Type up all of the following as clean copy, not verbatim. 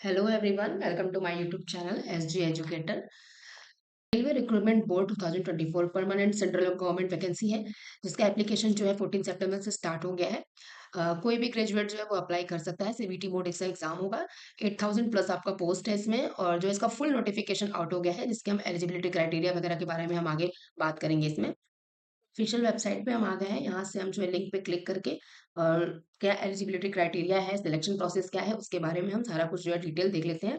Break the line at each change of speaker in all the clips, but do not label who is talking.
Hello everyone, welcome to my YouTube channel SG educator. Railway recruitment board 2024 permanent central government vacancy है, जिसका application जो है 14 सितंबर से स्टार्ट हो गया है। कोई भी ग्रेजुएट जो है वो अप्लाई कर सकता है। सीबीटी बोर्ड इसका एग्जाम होगा। 8000 प्लस आपका पोस्ट है इसमें, और जो इसका फुल नोटिफिकेशन आउट हो गया है, जिसके हम एलिजिबिलिटी क्राइटेरिया वगैरह के बारे में हम आगे बात करेंगे इसमें। ऑफिशियल वेबसाइट पे हम आ गए हैं। यहाँ से हम जो है लिंक पे क्लिक करके और क्या एलिजिबिलिटी क्राइटेरिया है, सिलेक्शन प्रोसेस क्या है, उसके बारे में हम सारा कुछ जो है डिटेल देख लेते हैं।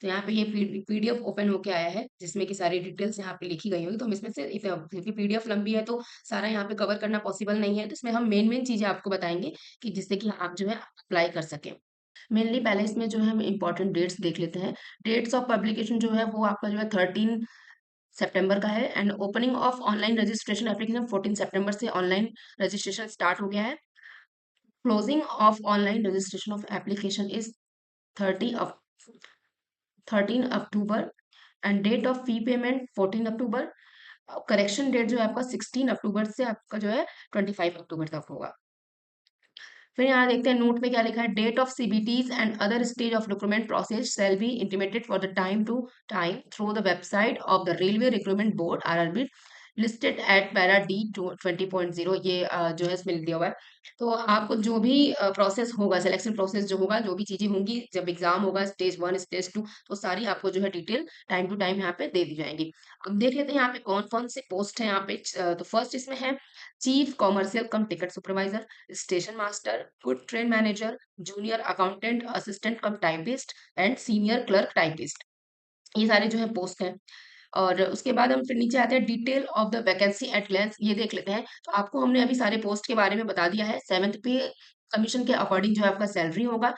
तो यहाँ पे ये पीडीएफ ओपन होके आया है, जिसमें कि सारी डिटेल्स यहाँ पे लिखी गई होंगी। तो हम इसमें से क्योंकि पीडीएफ लंबी है तो सारा यहाँ पे कवर करना पॉसिबल नहीं है, तो इसमें हम मेन मेन चीजें आपको बताएंगे कि जिससे कि आप जो है अप्लाई कर सकें। मेनली पहले इसमें जो है हम इंपॉर्टेंट डेट्स देख लेते हैं। डेट्स ऑफ पब्लिकेशन जो है वो आपका जो है 13 सितंबर का है, and opening of online registration application 14 सितंबर से ऑनलाइन रजिस्ट्रेशन स्टार्ट हो गया है। Closing of online registration of application is 13 October and date of fee payment 14 October. Correction date जो है आपका 16 अक्टूबर से आपका जो है 25 अक्टूबर तक होगा। फिर यहाँ देखते हैं नोट में क्या लिखा है। Date of CBTs and other stage of recruitment process shall be intimated for the time to time through the website of the railway recruitment board RRB listed at para D 20.0। ये जो है इसमें दिया हुआ है। तो आपको जो भी प्रोसेस होगा, सिलेक्शन प्रोसेस जो होगा, जो भी चीजें होंगी जब एग्जाम होगा, स्टेज 1 स्टेज 2, तो सारी आपको जो है डिटेल टाइम टू टाइम यहाँ पे दे दी जाएंगी। अब देख लेते हैं यहाँ पे कौन कौन से पोस्ट है यहाँ पे। तो फर्स्ट इसमें है chief commercial come ticket supervisor, station master, good train manager, junior accountant assistant come typist and senior clerk typist. ये सारे जो है पोस्ट हैं। और उसके बाद हम फिर नीचे आते हैं detail of the vacancy at glance, ये देख लेते हैं। तो आपको हमने अभी सारे पोस्ट के बारे में बता दिया है। 7th पे कमीशन के अकॉर्डिंग जो है आपका सैलरी होगा।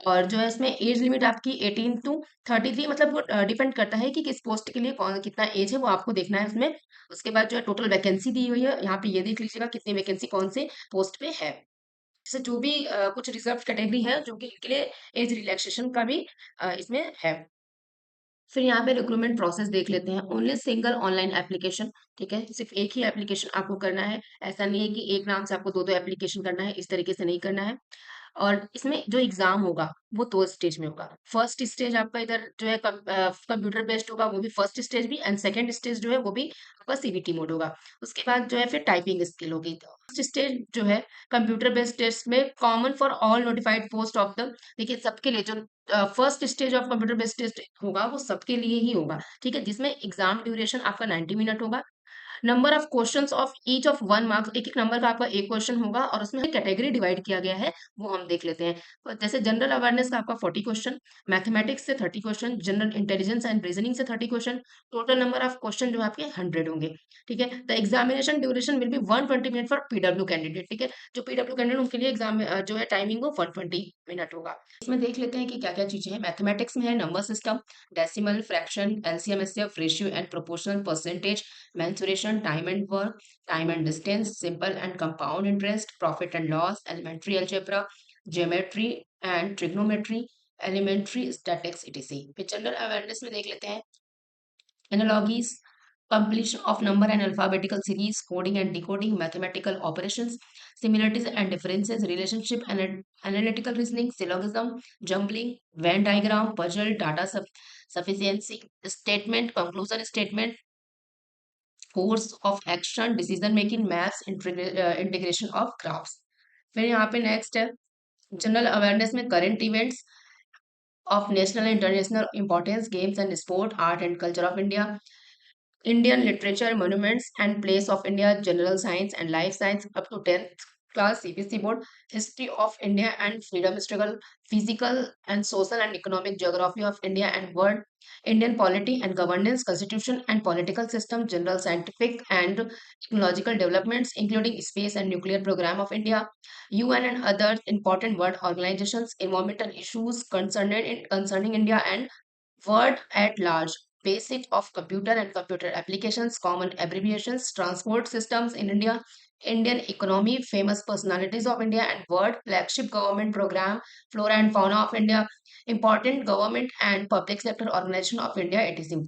और जो है इसमें एज लिमिट आपकी 18 to 33, मतलब वो डिपेंड करता है कि किस पोस्ट के लिए कौन कितना एज है, वो आपको देखना है उसमें। उसके बाद जो है टोटल वैकेंसी दी हुई है, यहाँ पे ये देख लीजिएगा कितनी वैकेंसी कौन से पोस्ट पे है। जैसे जो भी कुछ रिजर्व कैटेगरी है जो कि इनके लिए एज रिलैक्सेशन का भी इसमें है। फिर यहाँ पे रिक्रूटमेंट प्रोसेस देख लेते हैं। ओनली सिंगल ऑनलाइन एप्लीकेशन, ठीक है, सिर्फ एक ही एप्लीकेशन आपको करना है। ऐसा नहीं है कि एक नाम से आपको दो दो एप्लीकेशन करना है, इस तरीके से नहीं करना है। और इसमें जो एग्जाम होगा वो दो स्टेज में होगा। फर्स्ट स्टेज आपका इधर जो है कंप्यूटर बेस्ड होगा, वो भी फर्स्ट स्टेज भी, एंड सेकंड स्टेज जो है वो भी आपका सीबीटी मोड होगा। उसके बाद जो है फिर टाइपिंग स्किल होगी। फर्स्ट स्टेज जो है कंप्यूटर बेस्ड टेस्ट में common for all notified post of the, देखिए सबके लिए जो first stage of computer based test होगा वो सबके लिए ही होगा, ठीक है, जिसमें एग्जाम ड्यूरेशन आपका 90 मिनट होगा। Number of questions of each of 1 marks, एक एक नंबर का आपका एक क्वेश्चन होगा, और उसमें कैटेगरी डिवाइड किया गया है, वो हम देख लेते हैं। तो जैसे जनरल अवेयरनेस का आपका 40 क्वेश्चन, मैथमेटिक्स से 30 question, general intelligence and reasoning से 30 question, total number of question जो है आपके 100 होंगे। ठीक है, the examination duration will be 120 minute for PW candidate, ठीक है, जो पीडब्ल्यू कैंडिडेट उनके लिए एग्जाम जो है टाइमिंग वो 120 मिनट होगा। इसमें देख लेते हैं कि क्या क्या चीजें हैं। मैथमेटिक्स में है number system, decimal, fraction, LCM, HCF, ratio and proportional, percentage, mensuration, time and work, time and distance, simple and compound interest, profit and loss, elementary algebra, geometry and trigonometry, elementary statics, etc. फिर general awareness में देख लेते हैं analogies, completion of number and alphabetical series, coding and decoding, mathematical operations, similarities and differences, relationship and analytical reasoning, syllogism, jumbling, Venn diagram, puzzle, data sufficiency, statement, conclusion statement, course of action, decision making, maths, integration of graphs. फिर यहाँ पे next है general awareness में current events of national international importance, games and sport, art and culture of India, Indian literature, monuments and place of India, general science and life science up to 10th class CBSE board, history of India and freedom struggle, physical and social and economic geography of India and world, Indian polity and governance, constitution and political system, general scientific and technological developments, including space and nuclear program of India, UN and other important world organizations, environmental issues concerning India and world at large, basic of computer and computer applications, common abbreviations, transport systems in India, Indian economy, famous personalities of India and world, flagship government program, flora and fauna of India, important government and public sector organization of India, etc.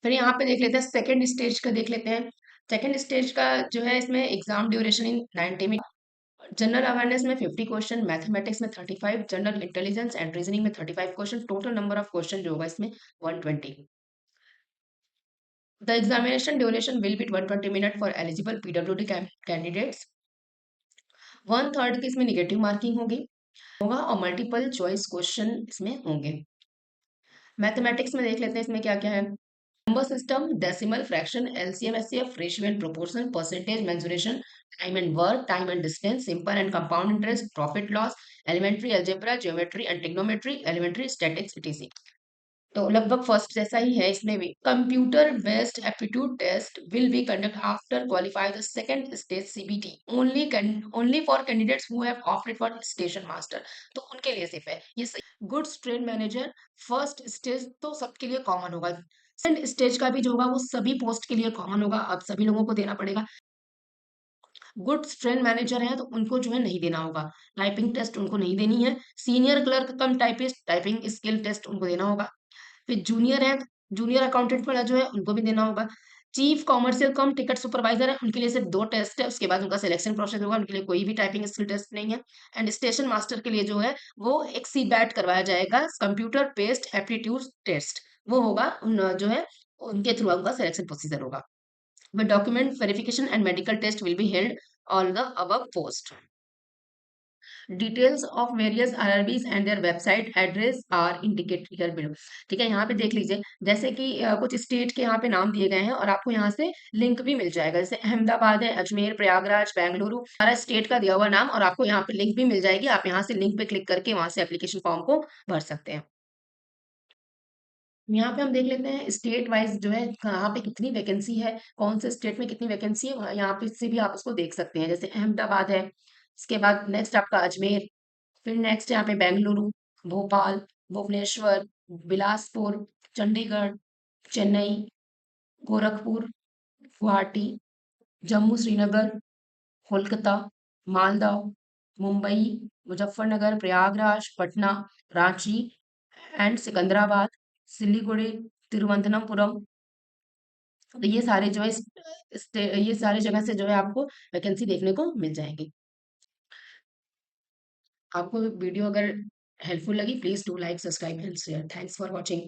फिर यहाँ पे देख लेते हैं second stage का, देख लेते हैं। सेकेंड स्टेज का जो है इसमें एग्जाम ड्यूरेशन इन 90 मिनट, जनरल अवेयरनेस में 50 क्वेश्चन, मैथमेटिक्स में 35, जनरल इंटेलिजेंस एंड रीजनिंग में 35 question, total number of question जो होगा इसमें 120। The examination duration will be 120 minute for eligible PWD candidates. 1/3 की इसमें निगेटिव मार्किंग होगा और मल्टीपल चॉइस क्वेश्चन इसमें होंगे। मैथमेटिक्स में देख लेते हैं इसमें क्या क्या है। Number system, decimal, fraction, LCM, HCF, ratio and proportion, percentage, mensuration, time and work, time and distance, simple and compound interest, profit loss, elementary algebra, geometry and trigonometry, elementary statics, etc. तो लगभग first जैसा ही है इसमें भी। Computer based aptitude test will be conduct after qualify the second stage CBT only for candidates who have opted for station master. तो उनके लिए सिर्फ है ये सही। Goods trade manager first stage तो सबके लिए कॉमन होगा। सेकंड स्टेज का भी जो होगा वो सभी पोस्ट के लिए कॉमन होगा, अब सभी लोगों को देना पड़ेगा। गुड्स ट्रेड मैनेजर हैं तो उनको जो है नहीं देना होगा, टाइपिंग टेस्ट उनको नहीं देनी है। Senior clerk cum typist typing skill test उनको देना होगा। फिर जूनियर है, जूनियर अकाउंटेंट वाला जो है उनको भी देना होगा। चीफ कॉमर्शियल कम टिकट सुपरवाइजर है, उनके लिए सिर्फ 2 टेस्ट है, उसके बाद उनका सिलेक्शन प्रोसेस होगा, उनके लिए कोई भी टाइपिंग स्किल टेस्ट नहीं है। एंड स्टेशन मास्टर के लिए जो है वो एक सीबैट करवाया जाएगा, कंप्यूटर बेस्ड एप्टीट्यूड टेस्ट। वो होगा जो है उनके थ्रू उनका सिलेक्शन प्रोसीजर होगा। But document verification and medical test will be held on the above post. Details of various RRBs and their website address are indicated here below. ठीक है, यहाँ पे देख लीजिए जैसे कि कुछ स्टेट के यहाँ पे नाम दिए गए हैं और आपको यहाँ से लिंक भी मिल जाएगा, जैसे अहमदाबाद है, अजमेर, प्रयागराज, बेंगलुरु, सारा स्टेट का दिया हुआ नाम और आपको यहाँ पे लिंक भी मिल जाएगी। आप यहाँ से लिंक पे क्लिक करके वहां से एप्लीकेशन फॉर्म को भर सकते हैं। यहाँ पे हम देख लेते हैं स्टेट वाइज जो है कहाँ पे कितनी वैकेंसी है, कौन से स्टेट में कितनी वैकेंसी है, यहाँ पे से भी आप उसको देख सकते हैं। जैसे अहमदाबाद है, इसके बाद नेक्स्ट आपका अजमेर, फिर नेक्स्ट यहाँ पे बेंगलुरु, भोपाल, भुवनेश्वर, बिलासपुर, चंडीगढ़, चेन्नई, गोरखपुर, गुवाहाटी, जम्मू श्रीनगर, कोलकाता, मालदा, मुंबई, मुजफ्फरनगर, प्रयागराज, पटना, रांची एंड सिकंदराबाद, सिलीगुड़ी, तिरुवनंतपुरम। तो ये सारे जो है ये सारे जगह से जो है आपको वैकेंसी देखने को मिल जाएगी। आपको वीडियो अगर हेल्पफुल लगी please do like, subscribe and share. Thanks for watching.